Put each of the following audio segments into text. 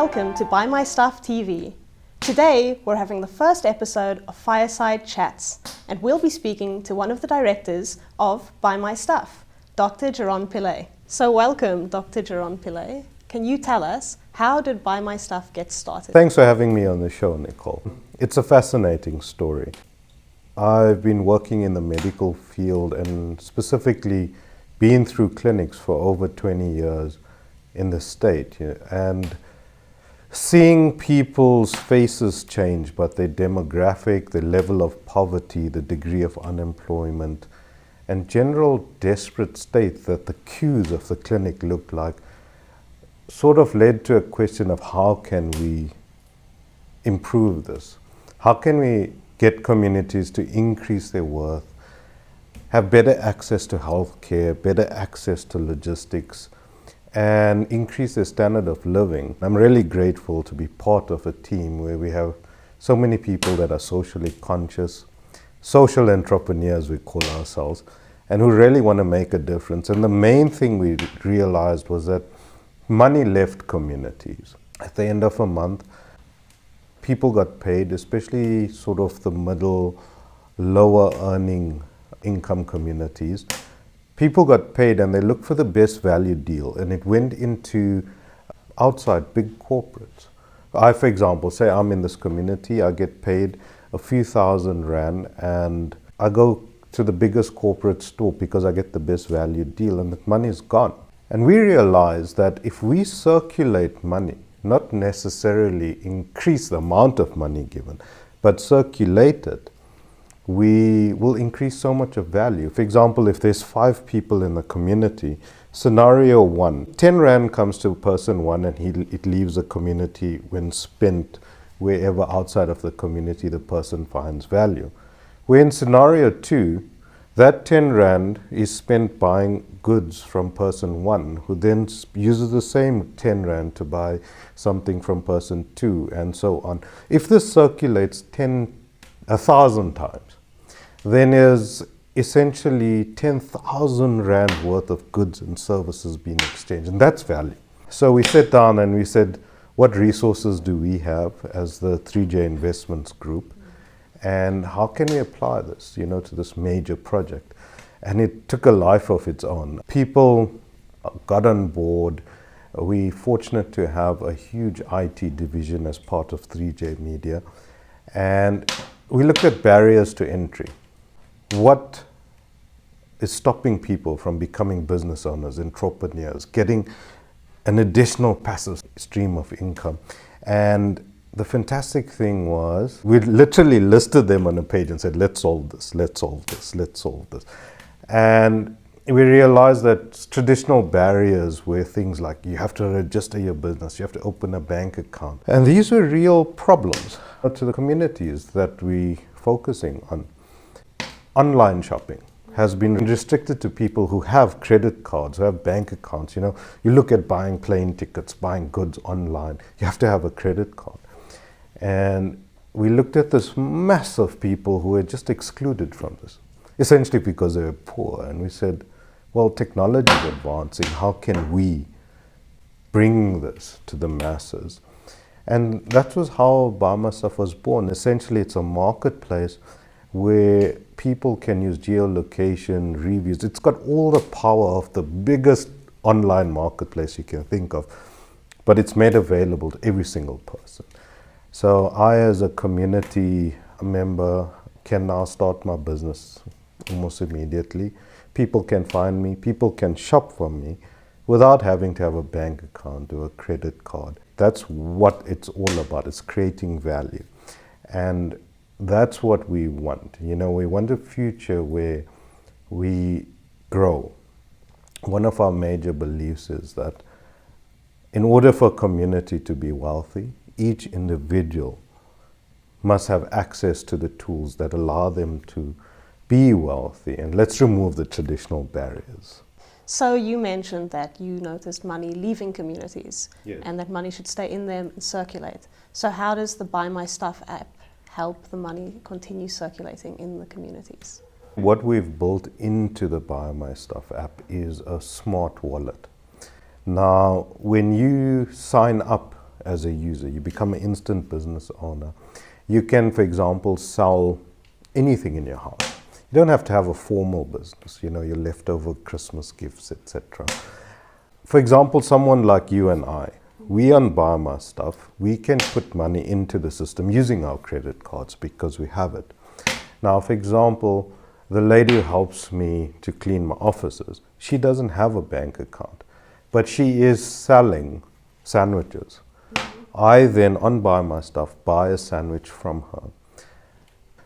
Welcome to BuyMyStuff TV. Today we're having the first episode of Fireside Chats, and we'll be speaking to one of the directors of BuyMyStuff, Dr. Jehron Pillay. So welcome, Dr. Jehron Pillay. Can you tell us, how did BuyMyStuff get started? Thanks for having me on the show, Nicole. It's a fascinating story. I've been working in the medical field and specifically been through clinics for over 20 years in the state, and seeing people's faces change, but their demographic, the level of poverty, the degree of unemployment, and general desperate state that the queues of the clinic looked like, sort of led to a question of how can we improve this? How can we get communities to increase their worth, have better access to healthcare, better access to logistics, and increase their standard of living? I'm really grateful to be part of a team where we have so many people that are socially conscious, social entrepreneurs we call ourselves, and who really want to make a difference. And the main thing we realized was that money left communities. At the end of a month, people got paid, especially sort of the middle, lower earning income communities. People got paid and they looked for the best value deal, and it went into outside big corporates. I, for example, say I'm in this community, I get paid a few $1,000 and I go to the biggest corporate store because I get the best value deal, and that money is gone. And we realized that if we circulate money, not necessarily increase the amount of money given, but circulate it, we will increase so much of value. For example, if there's 5 people in the community, scenario 1, 10 Rand comes to person 1 and it leaves the community when spent wherever outside of the community the person finds value. Where in scenario 2, that 10 Rand is spent buying goods from person 1, who then uses the same 10 Rand to buy something from person 2, and so on. If this circulates 1,000 times, then is essentially 10,000 Rand worth of goods and services being exchanged, and that's value. So we sat down and we said, what resources do we have as the 3J Investments Group, and how can we apply this, to this major project? And it took a life of its own. People got on board. We're fortunate to have a huge IT division as part of 3J Media. And we looked at barriers to entry. What is stopping people from becoming business owners, entrepreneurs, getting an additional passive stream of income? And the fantastic thing was, we literally listed them on a page and said, let's solve this, let's solve this, let's solve this. And we realized that traditional barriers were things like you have to register your business, you have to open a bank account. And these were real problems to the communities that we're focusing on. Online shopping has been restricted to people who have credit cards, who have bank accounts. You look at buying plane tickets, buying goods online, you have to have a credit card. And we looked at this mass of people who were just excluded from this, essentially because they were poor. And we said, well, technology is advancing. How can we bring this to the masses? And that was how BuyMyStuff was born. Essentially, it's a marketplace where people can use geolocation, reviews. It's got all the power of the biggest online marketplace you can think of, but it's made available to every single person. So I, as a community member, can now start my business almost immediately. People can find me, people can shop from me without having to have a bank account or a credit card. That's what it's all about. It's creating value. And that's what we want. We want a future where we grow. One of our major beliefs is that in order for a community to be wealthy, each individual must have access to the tools that allow them to be wealthy. And let's remove the traditional barriers. So you mentioned that you noticed money leaving communities, yes, and that money should stay in them and circulate. So how does the BuyMyStuff app help the money continue circulating in the communities? What we've built into the BuyMyStuff app is a smart wallet. Now, when you sign up as a user. You become an instant business owner. You can, for example, sell anything in your house. You don't have to have a formal business, your leftover Christmas gifts, etc. For example, someone like you and I, we on BuyMyStuff, we can put money into the system using our credit cards because we have it. Now, for example, the lady who helps me to clean my offices, she doesn't have a bank account, but she is selling sandwiches. I then, on BuyMyStuff, buy a sandwich from her.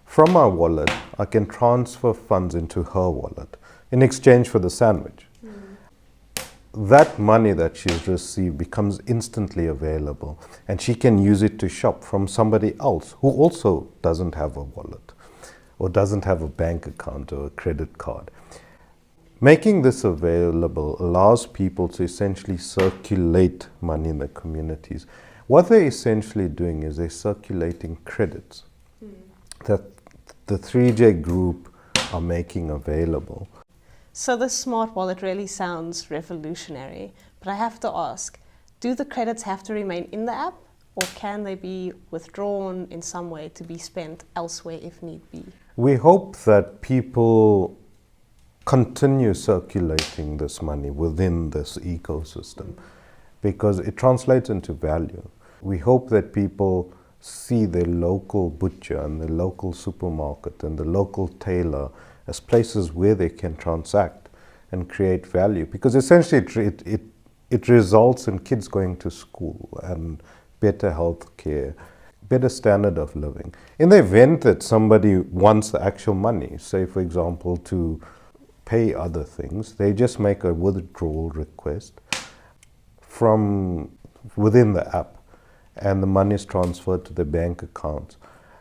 From my wallet, I can transfer funds into her wallet in exchange for the sandwich. That money that she's received becomes instantly available, and she can use it to shop from somebody else who also doesn't have a wallet or doesn't have a bank account or a credit card. Making this available allows people to essentially circulate money in the communities. What they're essentially doing is they're circulating credits that the 3J group are making available. So this smart wallet really sounds revolutionary, but I have to ask, do the credits have to remain in the app, or can they be withdrawn in some way to be spent elsewhere if need be? We hope that people continue circulating this money within this ecosystem because it translates into value. We hope that people see their local butcher and the local supermarket and the local tailor as places where they can transact and create value, because essentially it results in kids going to school and better health care, better standard of living. In the event that somebody wants the actual money, say for example to pay other things, they just make a withdrawal request from within the app and the money is transferred to the bank account.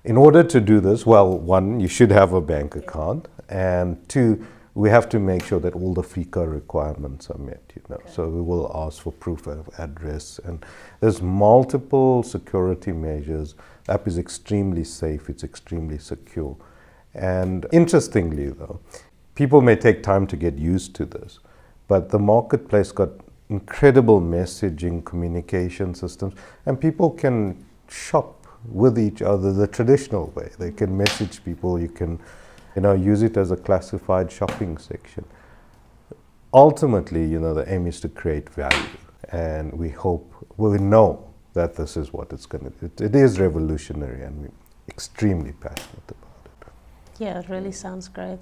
In order to do this, well, one, you should have a bank account, and two, we have to make sure that all the FICA requirements are met, So we will ask for proof of address, and there's multiple security measures. The app is extremely safe, it's extremely secure. And interestingly though, people may take time to get used to this, but the marketplace got incredible messaging communication systems, and people can shop with each other the traditional way. They can message people, you can use it as a classified shopping section. Ultimately, the aim is to create value, and we know that this is what it's going to do. It is revolutionary, and we're extremely passionate about it. Yeah, it really sounds great.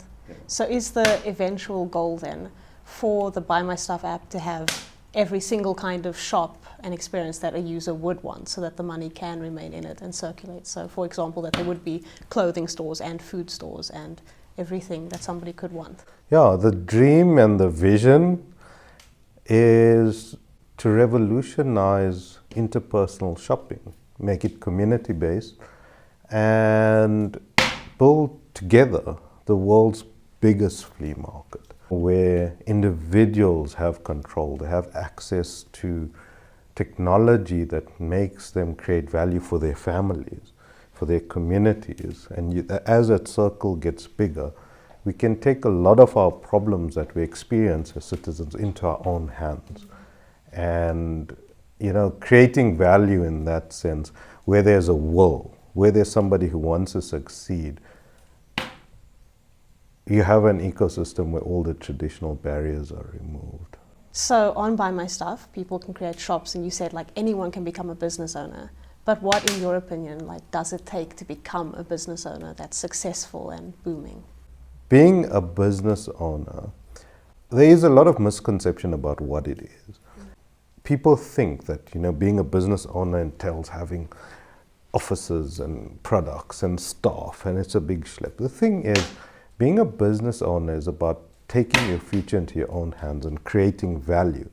So is the eventual goal then for the BuyMyStuff app to have every single kind of shop and experience that a user would want, so that the money can remain in it and circulate? So for example, that there would be clothing stores and food stores and everything that somebody could want. Yeah, the dream and the vision is to revolutionize interpersonal shopping, make it community-based, and build together the world's biggest flea market, where individuals have control, they have access to technology that makes them create value for their families, for their communities. And as that circle gets bigger, we can take a lot of our problems that we experience as citizens into our own hands. And, creating value in that sense, where there's a will, where there's somebody who wants to succeed, you have an ecosystem where all the traditional barriers are removed. So on BuyMyStuff, people can create shops, and you said anyone can become a business owner. But what, in your opinion, does it take to become a business owner that's successful and booming? Being a business owner, there is a lot of misconception about what it is. People think that, being a business owner entails having offices and products and staff, and it's a big schlep. The thing is, being a business owner is about taking your future into your own hands and creating value,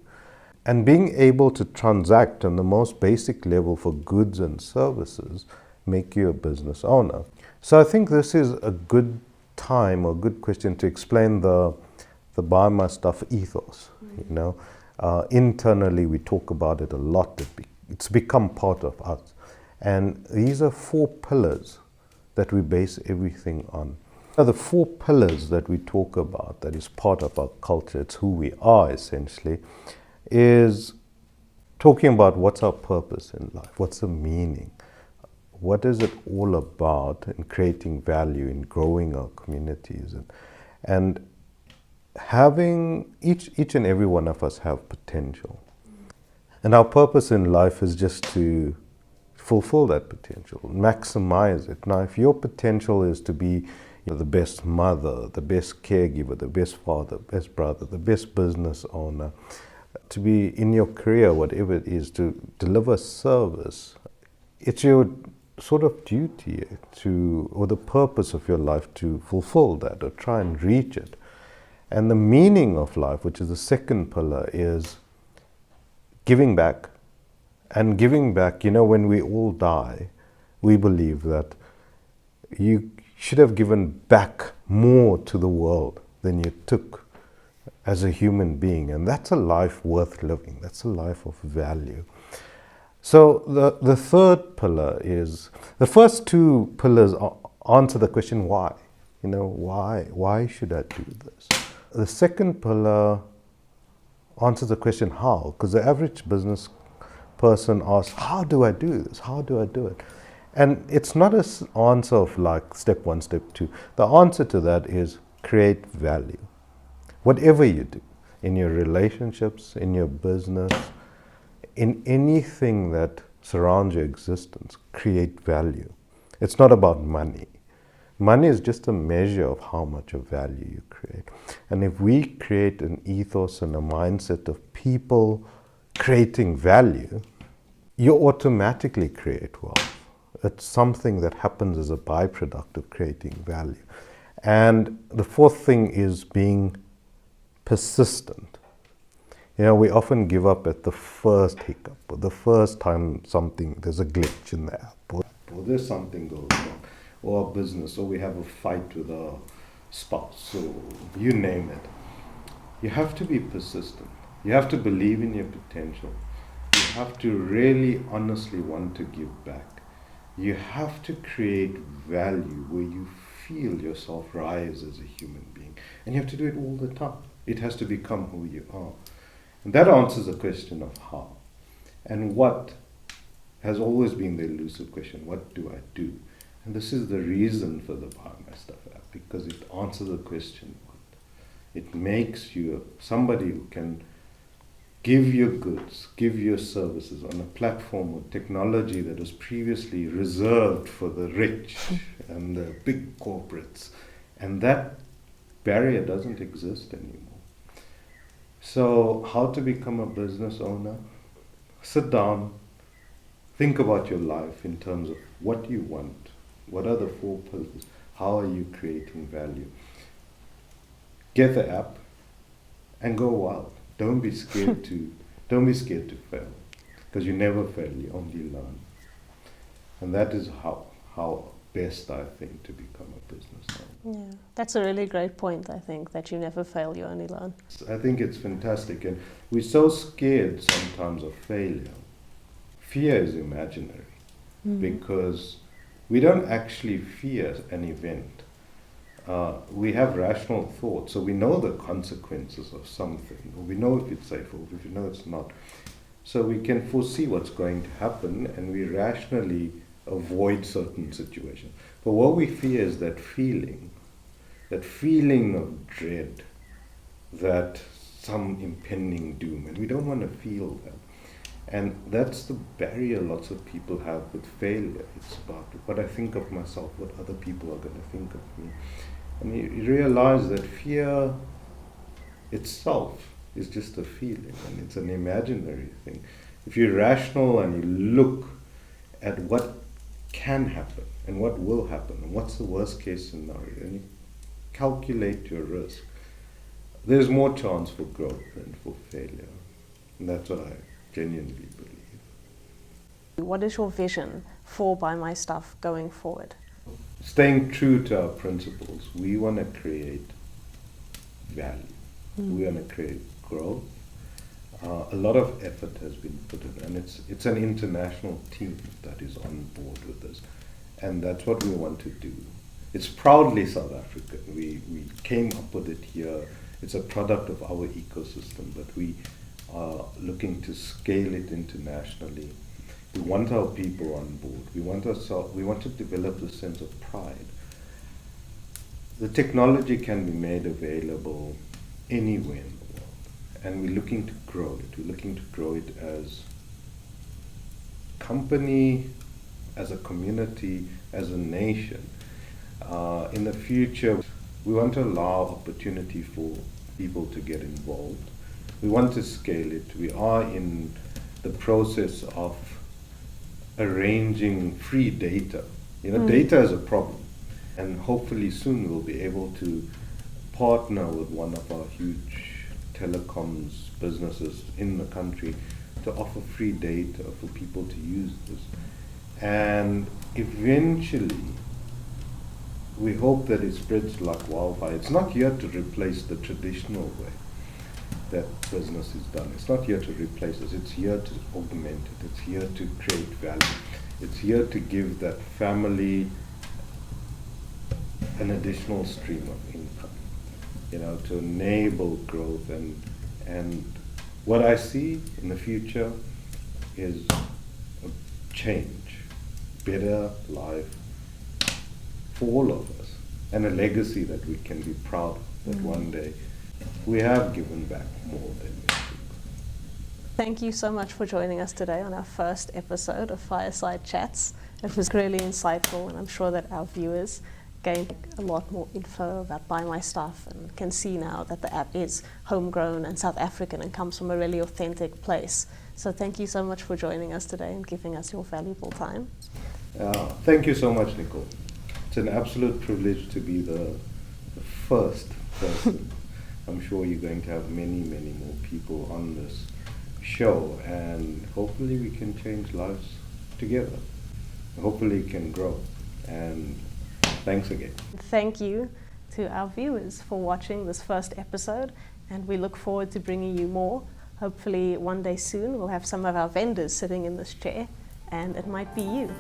and being able to transact on the most basic level for goods and services make you a business owner. So I think this is a good time or good question to explain the BuyMyStuff ethos. Internally we talk about it a lot. It's become part of us, and these are 4 pillars that we base everything on. Now, the 4 pillars that we talk about, that is part of our culture, it's who we are essentially, is talking about what's our purpose in life, what's the meaning, what is it all about in creating value, in growing our communities, and having each and every one of us have potential. And our purpose in life is just to fulfill that potential, maximize it. Now, if your potential is to be the best mother, the best caregiver, the best father, best brother, the best business owner, to be in your career, whatever it is, to deliver service, it's your sort of duty or the purpose of your life to fulfill that or try and reach it. And the meaning of life, which is the second pillar, is giving back. And giving back, when we all die, we believe that you should have given back more to the world than you took as a human being. And that's a life worth living. That's a life of value. So the third pillar is, the first two pillars answer the question why. Why should I do this? The second pillar answers the question how, because the average business person asks, how do I do this? How do I do it? And it's not an answer of like step one, step two. The answer to that is create value. Whatever you do, in your relationships, in your business, in anything that surrounds your existence, create value. It's not about money. Money is just a measure of how much of value you create. And if we create an ethos and a mindset of people creating value, you automatically create wealth. It's something that happens as a byproduct of creating value. And the fourth thing is being persistent. We often give up at the first hiccup or the first time there's a glitch in the app or there's something goes wrong, or our business, or we have a fight with our spouse, or you name it. You have to be persistent. You have to believe in your potential. You have to really honestly want to give back. You have to create value where you feel yourself rise as a human being. And you have to do it all the time. It has to become who you are. And that answers the question of how. And what has always been the elusive question, what do I do? And this is the reason for the BuyMyStuff app, because it answers the question what. It makes you somebody who can give your goods, give your services on a platform or technology that was previously reserved for the rich and the big corporates. And that barrier doesn't exist anymore. So how to become a business owner? Sit down, think about your life in terms of what you want. What are the 4 pillars? How are you creating value? Get the app and go wild. Don't be scared to fail, because you never fail, you only learn. And that is how best, I think, to become a business owner. Yeah, that's a really great point, I think, that you never fail, you only learn. I think it's fantastic, and we're so scared sometimes of failure. Fear is imaginary, because we don't actually fear an event. We have rational thought, so we know the consequences of something, or we know if it's safe, or if we know it's not. So we can foresee what's going to happen, and we rationally avoid certain situations. But what we fear is that feeling of dread, that some impending doom, and we don't want to feel that. And that's the barrier lots of people have with failure. It's about what I think of myself, what other people are going to think of me. And you realize that fear itself is just a feeling, and it's an imaginary thing. If you're rational and you look at what can happen and what will happen and what's the worst case scenario, and you calculate your risk, there's more chance for growth than for failure. And that's what I genuinely believe. What is your vision for BuyMyStuff going forward? Staying true to our principles, we want to create value. We want to create growth. A lot of effort has been put in, and it's an international team that is on board with this, and that's what we want to do. It's proudly South African. We came up with it here. It's a product of our ecosystem, but we are looking to scale it internationally. We want our people on board. We want to develop a sense of pride. The technology can be made available anywhere in the world, and we're looking to grow it. We're looking to grow it as a company, as a community, as a nation. In the future, we want to allow opportunity for people to get involved. We want to scale it. We are in the process of arranging free data. Data is a problem, and hopefully soon we'll be able to partner with one of our huge telecoms businesses in the country to offer free data for people to use this. And eventually, we hope that it spreads like wildfire. It's not here to replace the traditional way that business is done. It's not here to replace us. It's here to augment it. It's here to create value. It's here to give that family an additional stream of income, to enable growth. And what I see in the future is a change, better life for all of us, and a legacy that we can be proud of, that one day we have given back more than we took. Thank you so much for joining us today on our first episode of Fireside Chats. It was really insightful, and I'm sure that our viewers gained a lot more info about BuyMyStuff and can see now that the app is homegrown and South African and comes from a really authentic place. So thank you so much for joining us today and giving us your valuable time. Thank you so much, Nicole. It's an absolute privilege to be the first person. I'm sure you're going to have many, many more people on this show, and hopefully we can change lives together. Hopefully it can grow. And thanks again. Thank you to our viewers for watching this first episode, and we look forward to bringing you more. Hopefully one day soon we'll have some of our vendors sitting in this chair, and it might be you.